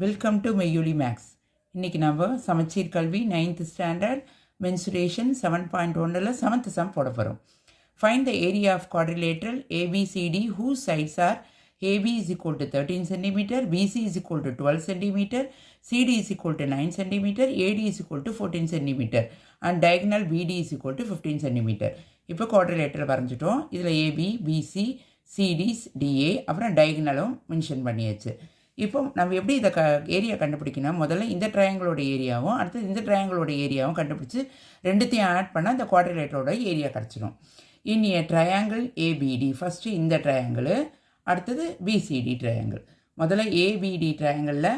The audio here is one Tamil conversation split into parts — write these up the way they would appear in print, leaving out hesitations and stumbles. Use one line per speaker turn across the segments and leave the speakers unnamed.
Welcome to மெய்யூலி maths. இன்றைக்கி நம்ம சமச்சீர் கல்வி 9th standard mensuration 7.1 seventh sum போட போகிறோம். Find the area of quadrilateral A B C D whose sides are AB is equal to 13 cm, BC is equal to 12 cm, CD is equal to 9 cm, AD is equal to 14 cm and diagonal BD is equal to 15 cm. இப்போ குவாட்ரிலேட்ரல் வரைஞ்சிட்டோம். இதில் AB, BC, CDs, DA அப்புறம் டயகனலும் மென்ஷன் பண்ணியாச்சு. இப்போ நம்ம எப்படி இதை ஏரியா கண்டுபிடிக்கணும்? முதல்ல இந்த ட்ரையாங்கிளோட ஏரியாவும் அடுத்தது இந்த ட்ரையாங்கிளோட ஏரியாவும் கண்டுபிடிச்சி ரெண்டுத்தையும் ஆட் பண்ணால் இந்த குவாட்ரிலேட்டரோட ஏரியா கிடச்சிடும். இன் ஏ ட்ரையாங்கிள் ஏபிடி, ஃபஸ்ட்டு இந்த ட்ரையாங்கிள், அடுத்தது பிசிடி ட்ரையாங்கிள். முதல்ல ஏபிடி ட்ரையாங்கிளில்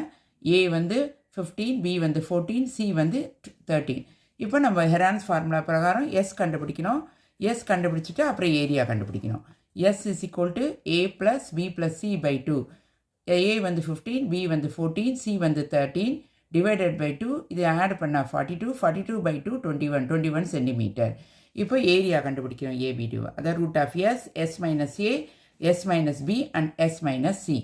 ஏ வந்து 15, பி வந்து 14, சி வந்து 13. இப்போ நம்ம ஹெரான்ஸ் ஃபார்முலா பிரகாரம் எஸ் கண்டுபிடிக்கணும். எஸ் கண்டுபிடிச்சிட்டு அப்புறம் ஏரியா கண்டுபிடிக்கணும். S is equal to A plus B plus C by 2. A வந்து 15, B வந்து 14, C வந்து 13 divided by 2. இதை ஆட் பண்ணால் 42, 42 by 2 21 சென்டிமீட்டர். இப்போ ஏரியா கண்டுபிடிக்கிறோம் ஏபிடி. அதாவது root of s, s minus a, s minus b and s minus c.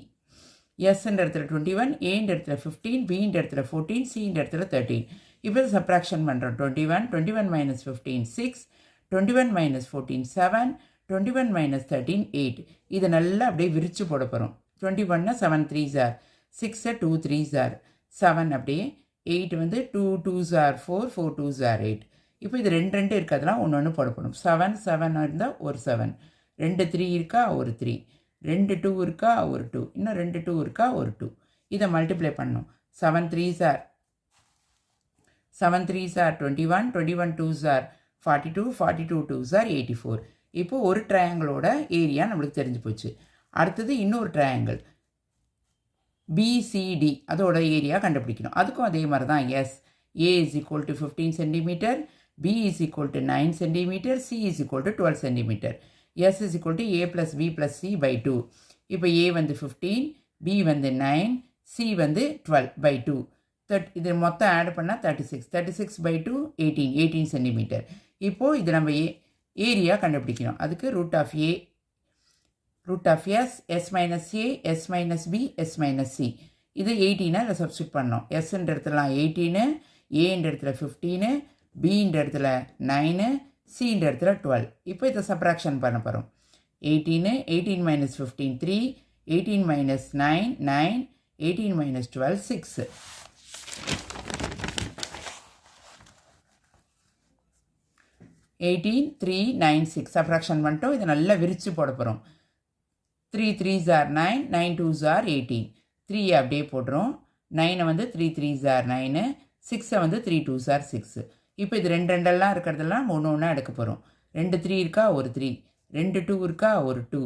எஸ்ன்ற இடத்துல 21, ஏன்ற இடத்துல 15, பின்ற இடத்துல 14, சின்ற இடத்துல 13. இப்போ சப்ராக்ஷன் பண்ணுறோம். 21 minus 15 6, 21 minus 14 7, 21 minus 13 8. இதை நல்லா அப்படியே விரித்து போட போகிறோம். 21 7 3s are 6 2 3s are 7 அப்படியே 8 வந்து 2 2s are 4 4 2s are 8. இப்போ இது ரெண்டு இருக்கிறதுலாம் ஒன்று போடப்படும். 7 7 இருந்தால் ஒரு 7, 2 3 இருக்கா ஒரு 3, 2 2 இருக்கா ஒரு 2, இன்னும் 2 2 இருக்கா ஒரு 2. இதை மல்டிப்ளை பண்ணணும். 7 3s are 21, 21 2s are 42, 42 2s are 84. இப்போ ஒரு ட்ரையாங்கிளோட ஏரியா நம்மளுக்கு தெரிஞ்சு போச்சு. அடுத்தது இன்னொரு ட்ரையாங்கிள் பிசிடி, அதோட ஏரியா கண்டுபிடிக்கணும். அதுக்கும் அதே மாதிரி தான். S, A is equal to 15 centimetre, B is equal to 9 centimetre, C is equal to 12 centimetre, S is equal to A plus B plus C by 2. இப்போ ஏ வந்து 15, பி வந்து 9, சி வந்து 12 by 2. இது மொத்தம் ஆட் பண்ணால் 36 by 2 18 சென்டிமீட்டர். இப்போது இது நம்ம ஏரியா கண்டுபிடிக்கணும். அதுக்கு root of A, root of s, s minus a, s minus b, s minus c. இது 18 இதில் சப்ஸ்டியூட் பண்ணோம். எஸ்ன்ற இடத்துல 18, ஏன்ற இடத்துல 15, பின்ற இடத்துல 9, சின்ற இடத்துல 12. இப்போ இதை சப்ராக்ஷன் பண்ண போகிறோம். 18 minus 15 3, 18 minus 9 9, 18 minus 12 6. Eighteen 3 9 6 subtraction பண்ணிட்டோம். இதை நல்லா விரித்து போட போகிறோம். 3 3s are 9, 9 2s are 18. 3 அப்படியே போடுறோம். 9 வந்து 3 3s are 9, 6 வந்து 3 2s are 6. இப்போ இது ரெண்டெல்லாம் இருக்கிறதெல்லாம் ஒன்று எடுக்க போகிறோம். 2 3 இருக்கா ஒரு 3, 2 2 இருக்கா ஒரு 2,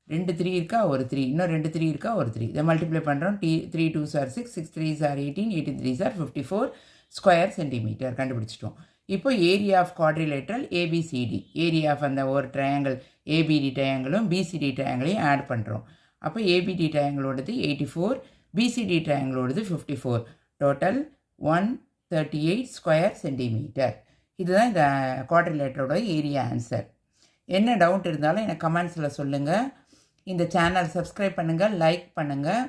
2 3 இருக்கா ஒரு 3, இன்னும் 2 3 இருக்கா ஒரு 3. இதை மல்டிப்ளை பண்ணுறோம். 3 2s are 6, 6 3s are 18, 18 3s are 54 square centimetre கண்டுபிடிச்சிட்டோம். இப்போ area of quadrilateral ABCD, area of அந்த ஒரு ட்ரையாங்கிள் ஏபிடி ட்ரையாங்கிளும் பிசிடி ட்ரையாங்கிளையும் ஆட் பண்ணுறோம். அப்போ ஏபிடி ட்ரையாங்கிளோடது 84, பிசிடி ட்ரையாங்கிளோடது 54, டோட்டல் 138 ஸ்கொயர் சென்டிமீட்டர். இதுதான் இந்த குவாட்ரிலேட்டரோட ஏரியா ஆன்சர். என்ன டவுட் இருந்தாலும் எனக்கு கமெண்ட்ஸில் சொல்லுங்கள். இந்த சேனல் சப்ஸ்கிரைப் பண்ணுங்கள், லைக் பண்ணுங்கள்.